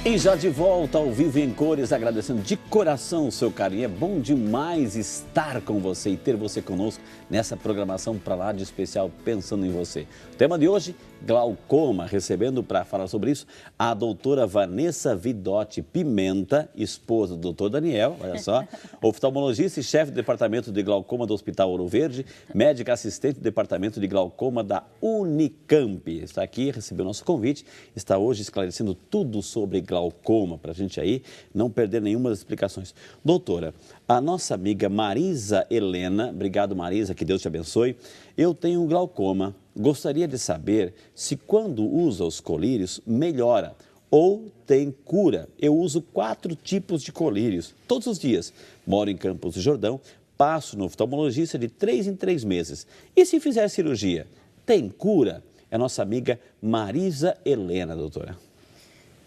E já de volta ao Vivo em Cores, agradecendo de coração o seu carinho. É bom demais estar com você e ter você conosco nessa programação para lá de especial, pensando em você. O tema de hoje, glaucoma, recebendo para falar sobre isso a doutora Vanessa Vidotti Pimenta, esposa do doutor Daniel, olha só, oftalmologista e chefe do departamento de glaucoma do Hospital Ouro Verde, médica assistente do departamento de glaucoma da Unicamp. Está aqui, recebeu nosso convite, está hoje esclarecendo tudo sobre glaucoma, para a gente aí não perder nenhuma das explicações. Doutora, a nossa amiga Marisa Helena, obrigado Marisa, que Deus te abençoe, eu tenho glaucoma, gostaria de saber se quando usa os colírios melhora ou tem cura. Eu uso 4 tipos de colírios todos os dias, moro em Campos do Jordão, passo no oftalmologista de 3 em 3 meses. E se fizer cirurgia, tem cura? É a nossa amiga Marisa Helena, doutora.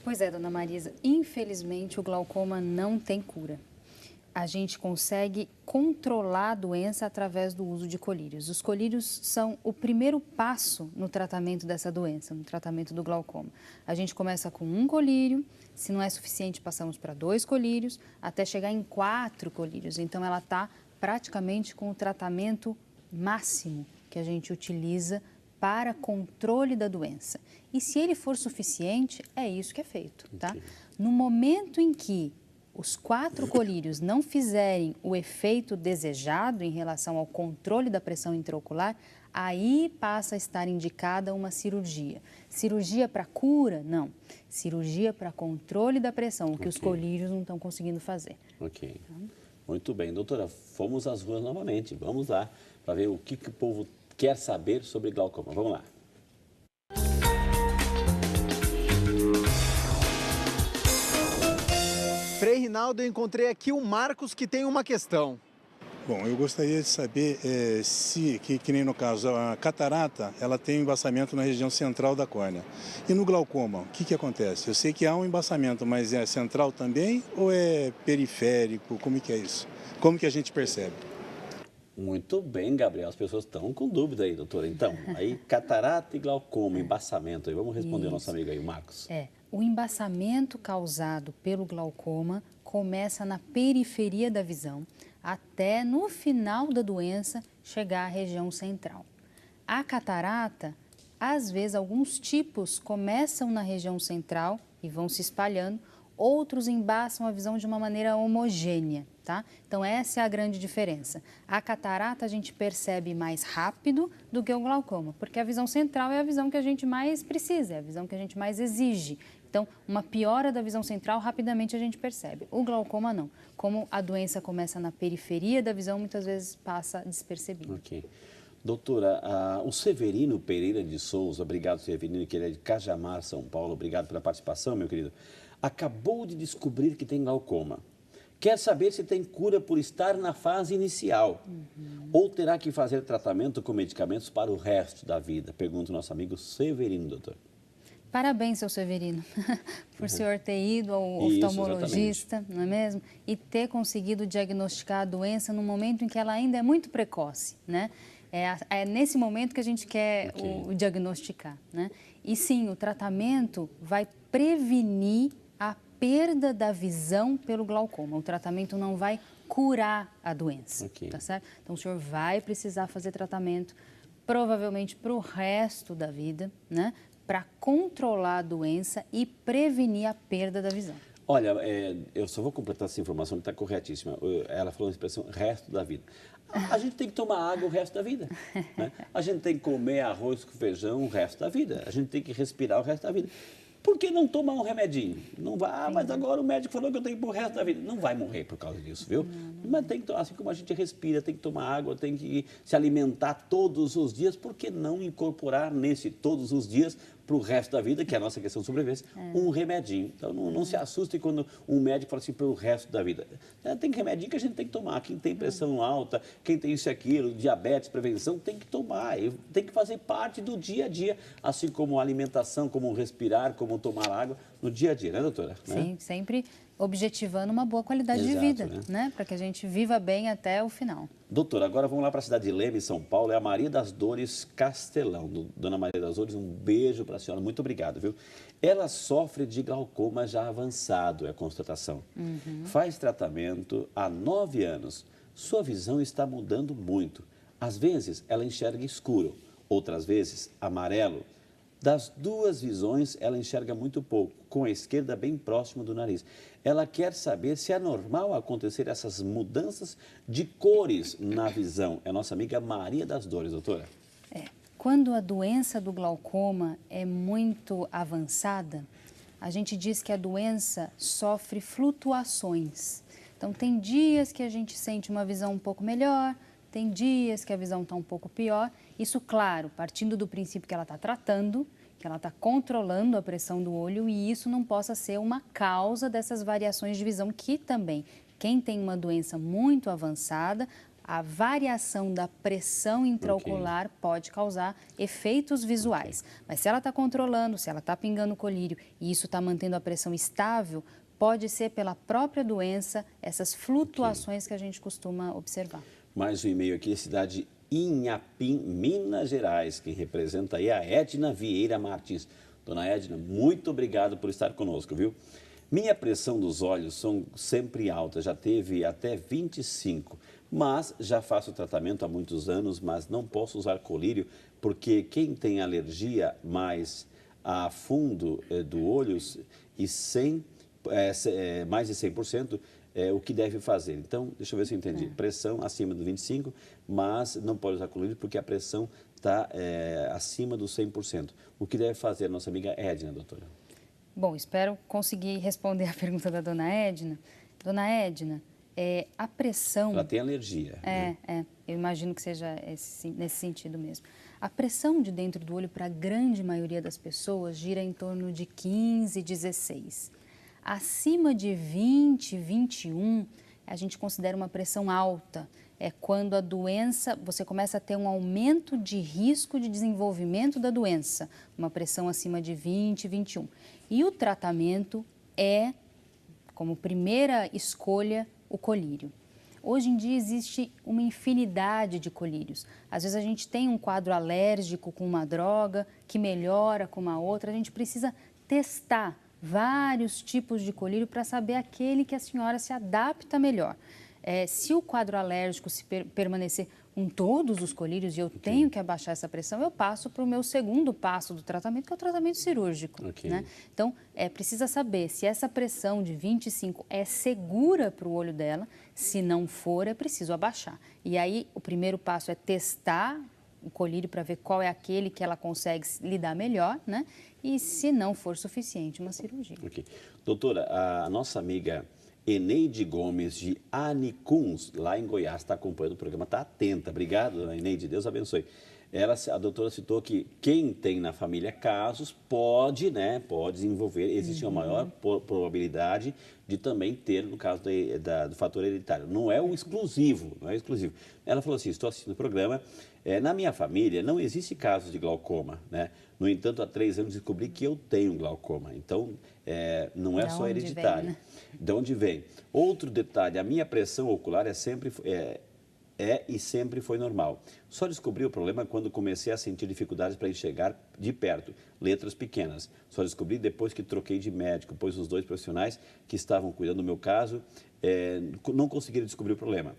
Pois é, dona Marisa, infelizmente o glaucoma não tem cura. A gente consegue controlar a doença através do uso de colírios. Os colírios são o primeiro passo no tratamento dessa doença, no tratamento do glaucoma. A gente começa com 1 colírio, se não é suficiente passamos para 2 colírios, até chegar em 4 colírios. Então ela está praticamente com o tratamento máximo que a gente utiliza para controle da doença. E se ele for suficiente, é isso que é feito, tá? No momento em que os 4 colírios não fizerem o efeito desejado em relação ao controle da pressão intraocular, aí passa a estar indicada uma cirurgia. Cirurgia para cura? Não. Cirurgia para controle da pressão, o que os colírios não estão conseguindo fazer. Ok. Muito bem. Doutora, fomos às ruas novamente. Vamos lá para ver o que o povo quer saber sobre glaucoma. Vamos lá. Frei Rinaldo, eu encontrei aqui o Marcos que tem uma questão. Bom, eu gostaria de saber que nem no caso, a catarata, ela tem um embaçamento na região central da córnea. E no glaucoma, o que acontece? Eu sei que há um embaçamento, mas é central também ou é periférico? Como que é isso? Como que a gente percebe? Muito bem, Gabriel. As pessoas estão com dúvida aí, doutora. Então, aí catarata e glaucoma, embaçamento. Aí vamos responder ao nosso amigo aí, o Marcos. O embaçamento causado pelo glaucoma começa na periferia da visão, até no final da doença chegar à região central. A catarata, às vezes, alguns tipos começam na região central e vão se espalhando, outros embaçam a visão de uma maneira homogênea, tá? Então, essa é a grande diferença. A catarata a gente percebe mais rápido do que o glaucoma, porque a visão central é a visão que a gente mais precisa, é a visão que a gente mais exige. Então, uma piora da visão central, rapidamente a gente percebe. O glaucoma não. Como a doença começa na periferia da visão, muitas vezes passa despercebido. Ok. Doutora, o Severino Pereira de Souza, obrigado Severino, que ele é de Cajamar, São Paulo, obrigado pela participação, meu querido. Acabou de descobrir que tem glaucoma. Quer saber se tem cura por estar na fase inicial ou terá que fazer tratamento com medicamentos para o resto da vida? Pergunta o nosso amigo Severino, doutor. Parabéns, seu Severino, por o senhor ter ido ao oftalmologista, não é mesmo? E ter conseguido diagnosticar a doença no momento em que ela ainda é muito precoce, né? É nesse momento que a gente quer o diagnosticar, né? E sim, o tratamento vai prevenir a perda da visão pelo glaucoma. O tratamento não vai curar a doença, tá certo? Então, o senhor vai precisar fazer tratamento, provavelmente para o resto da vida, né? Para controlar a doença e prevenir a perda da visão. Olha, eu só vou completar essa informação que está corretíssima. Ela falou a expressão resto da vida. A gente tem que tomar água o resto da vida. Né? A gente tem que comer arroz com feijão o resto da vida. A gente tem que respirar o resto da vida. Por que não tomar um remedinho? Não vai, mas agora o médico falou que eu tenho que ir pro resto da vida. Não vai morrer por causa disso, viu? Mas tem que, assim como a gente respira, tem que tomar água, tem que se alimentar todos os dias. Por que não incorporar nesse todos os dias para o resto da vida, que é a nossa questão de sobrevivência, um remedinho? Então não se assuste quando um médico fala assim para o resto da vida. Tem remedinho que a gente tem que tomar. Quem tem pressão alta, quem tem isso e aquilo, diabetes, prevenção, tem que tomar. Tem que fazer parte do dia a dia, assim como a alimentação, como respirar, como como tomar água no dia a dia, né, doutora? Sim, sempre objetivando uma boa qualidade de vida, né? Para que a gente viva bem até o final. Doutora, agora vamos lá para a cidade de Leme, São Paulo, é a Maria das Dores Castelão. Dona Maria das Dores, um beijo para a senhora, muito obrigado, viu? Ela sofre de glaucoma já avançado, é a constatação. Faz tratamento há 9 anos. Sua visão está mudando muito. Às vezes, ela enxerga escuro, outras vezes, amarelo. Das duas visões, ela enxerga muito pouco, com a esquerda bem próximo do nariz. Ela quer saber se é normal acontecer essas mudanças de cores na visão. É a nossa amiga Maria das Dores, doutora. Quando a doença do glaucoma é muito avançada, a gente diz que a doença sofre flutuações. Então, tem dias que a gente sente uma visão um pouco melhor, tem dias que a visão está um pouco pior. Isso, claro, partindo do princípio que ela está tratando, que ela está controlando a pressão do olho e isso não possa ser uma causa dessas variações de visão, que também, quem tem uma doença muito avançada, a variação da pressão intraocular pode causar efeitos visuais. Mas se ela está controlando, se ela está pingando o colírio e isso está mantendo a pressão estável, pode ser pela própria doença, essas flutuações que a gente costuma observar. Mais um e-mail aqui, cidade Inhapim, Minas Gerais, que representa aí a Edna Vieira Martins. Dona Edna, muito obrigado por estar conosco, viu? Minha pressão dos olhos são sempre alta, já teve até 25, mas já faço tratamento há muitos anos, mas não posso usar colírio, porque quem tem alergia mais a fundo do olho e mais de 100%, o que deve fazer. Então, deixa eu ver se eu entendi. Pressão acima do 25, mas não pode usar colírio porque a pressão está acima do 100%. O que deve fazer a nossa amiga Edna, doutora? Bom, espero conseguir responder a pergunta da dona Edna. Dona Edna, a pressão... Ela tem alergia. Eu imagino que seja nesse sentido mesmo. A pressão de dentro do olho, para a grande maioria das pessoas, gira em torno de 15, 16. Acima de 20, 21, a gente considera uma pressão alta. É quando a doença, você começa a ter um aumento de risco de desenvolvimento da doença. Uma pressão acima de 20, 21. E o tratamento é, como primeira escolha, o colírio. Hoje em dia existe uma infinidade de colírios. Às vezes a gente tem um quadro alérgico com uma droga que melhora com uma outra. A gente precisa testar vários tipos de colírio para saber aquele que a senhora se adapta melhor. Se o quadro alérgico permanecer com todos os colírios e eu tenho que abaixar essa pressão, eu passo para o meu segundo passo do tratamento, que é o tratamento cirúrgico. Né? Então, precisa saber se essa pressão de 25 é segura para o olho dela. Se não for, é preciso abaixar. E aí, o primeiro passo é testar o colírio para ver qual é aquele que ela consegue lidar melhor, né? E se não for suficiente, uma cirurgia. Doutora, a nossa amiga Eneide Gomes, de Anicuns, lá em Goiás, está acompanhando o programa, está atenta. Obrigado, Eneide, Deus abençoe. A doutora citou que quem tem na família casos pode desenvolver, existe uma maior probabilidade de também ter, no caso do fator hereditário. Não é o exclusivo, Ela falou assim, estou assistindo o programa, na minha família não existe casos de glaucoma, né? No entanto, há 3 anos descobri que eu tenho glaucoma, então não é só hereditário. Vem, né? De onde vem? Outro detalhe, a minha pressão ocular e sempre foi normal. Só descobri o problema quando comecei a sentir dificuldades para enxergar de perto, letras pequenas. Só descobri depois que troquei de médico, pois os 2 profissionais que estavam cuidando do meu caso não conseguiram descobrir o problema.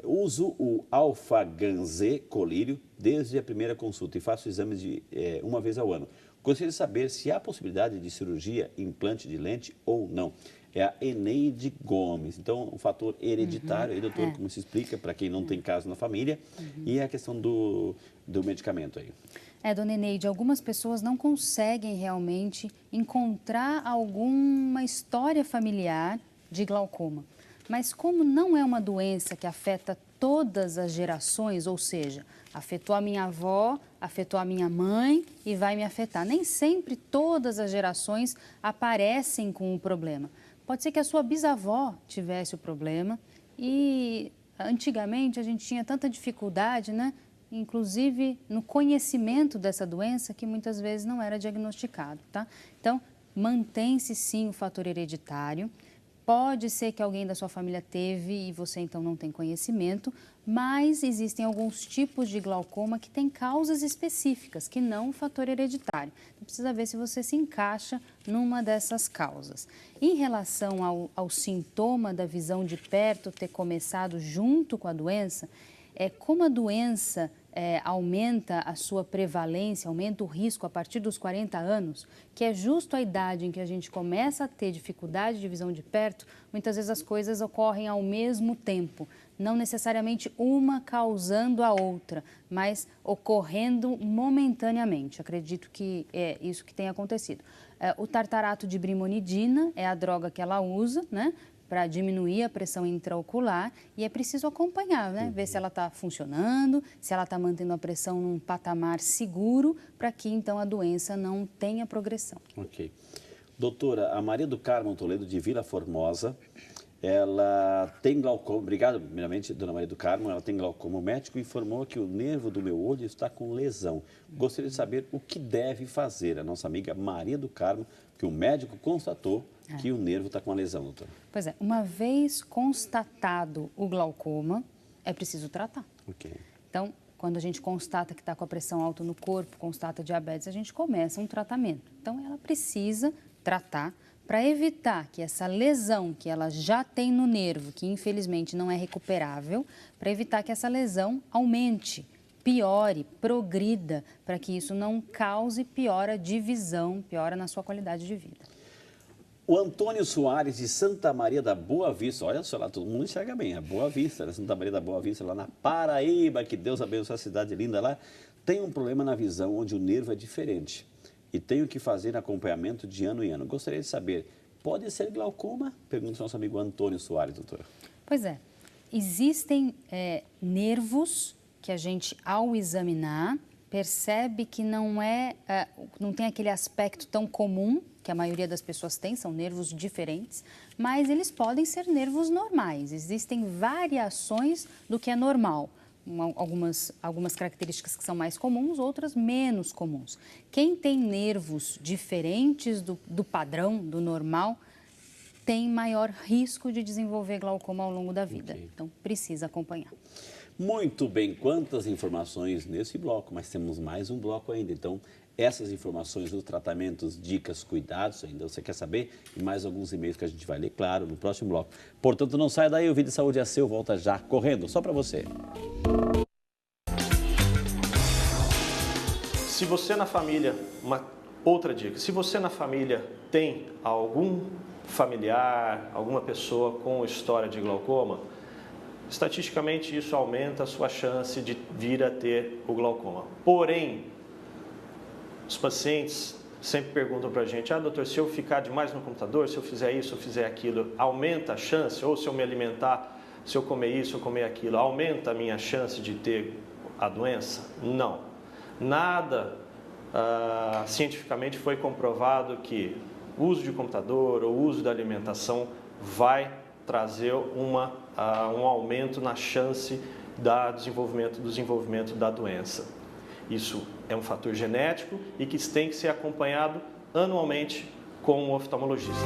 Uso o alfaganzê colírio desde a primeira consulta e faço exames uma vez ao ano. Gostaria de saber se há possibilidade de cirurgia, implante de lente ou não. É a Eneide Gomes. Então, o fator hereditário, aí, doutor, como se explica para quem não tem caso na família, e a questão do medicamento aí. Dona Eneide, algumas pessoas não conseguem realmente encontrar alguma história familiar de glaucoma. Mas como não é uma doença que afeta todas as gerações, ou seja, afetou a minha avó, afetou a minha mãe e vai me afetar. Nem sempre todas as gerações aparecem com o problema. Pode ser que a sua bisavó tivesse o problema e antigamente a gente tinha tanta dificuldade, né? Inclusive no conhecimento dessa doença, que muitas vezes não era diagnosticado, tá? Então, mantém-se sim o fator hereditário. Pode ser que alguém da sua família teve e você então não tem conhecimento, mas existem alguns tipos de glaucoma que têm causas específicas, que não o fator hereditário. Então, precisa ver se você se encaixa numa dessas causas. Em relação ao sintoma da visão de perto ter começado junto com a doença, como a doença aumenta a sua prevalência, aumenta o risco a partir dos 40 anos, que é justo a idade em que a gente começa a ter dificuldade de visão de perto, muitas vezes as coisas ocorrem ao mesmo tempo, não necessariamente uma causando a outra, mas ocorrendo momentaneamente. Acredito que é isso que tem acontecido. O tartarato de brimonidina é a droga que ela usa, né, para diminuir a pressão intraocular, e é preciso acompanhar, né? Ver se ela está funcionando, se ela está mantendo a pressão num patamar seguro, para que então a doença não tenha progressão. Ok. Doutora, a Maria do Carmo Toledo, de Vila Formosa, ela tem glaucoma. Obrigado, primeiramente, dona Maria do Carmo, ela tem glaucoma. O médico informou que o nervo do meu olho está com lesão. Gostaria de saber o que deve fazer a nossa amiga Maria do Carmo, que o médico constatou que o nervo está com uma lesão, doutora. Pois é, uma vez constatado o glaucoma, é preciso tratar. Ok. Então, quando a gente constata que está com a pressão alta no corpo, constata diabetes, a gente começa um tratamento. Então, ela precisa tratar para evitar que essa lesão que ela já tem no nervo, que infelizmente não é recuperável, para evitar que essa lesão aumente, piore, progrida, para que isso não cause piora de visão, piora na sua qualidade de vida. O Antônio Soares, de Santa Maria da Boa Vista, olha só lá, todo mundo enxerga bem, a Boa Vista, né? Santa Maria da Boa Vista, lá na Paraíba, que Deus abençoe a cidade linda lá, tem um problema na visão onde o nervo é diferente e tenho que fazer acompanhamento de ano em ano. Gostaria de saber, pode ser glaucoma? Pergunta o nosso amigo Antônio Soares, doutora. Pois é, existem nervos que a gente, ao examinar, percebe que não tem aquele aspecto tão comum que a maioria das pessoas tem, são nervos diferentes, mas eles podem ser nervos normais. Existem variações do que é normal. Algumas características que são mais comuns, outras menos comuns. Quem tem nervos diferentes do padrão, do normal, tem maior risco de desenvolver glaucoma ao longo da vida. Okay. Então, precisa acompanhar. Muito bem, quantas informações nesse bloco, mas temos mais um bloco ainda. Então, essas informações dos tratamentos, dicas, cuidados, ainda você quer saber? E mais alguns e-mails que a gente vai ler, claro, no próximo bloco. Portanto, não saia daí, o Vida e Saúde é seu, volta já, correndo, só para você. Se você na família, outra dica, se você na família tem algum familiar, alguma pessoa com história de glaucoma, estatisticamente isso aumenta a sua chance de vir a ter o glaucoma. Porém, os pacientes sempre perguntam para a gente, doutor, se eu ficar demais no computador, se eu fizer isso, se eu fizer aquilo, aumenta a chance? Ou se eu me alimentar, se eu comer isso, se eu comer aquilo, aumenta a minha chance de ter a doença? Não. Nada cientificamente foi comprovado que o uso de computador ou o uso da alimentação vai trazer um aumento na chance do desenvolvimento da doença. Isso é um fator genético e que tem que ser acompanhado anualmente com um oftalmologista.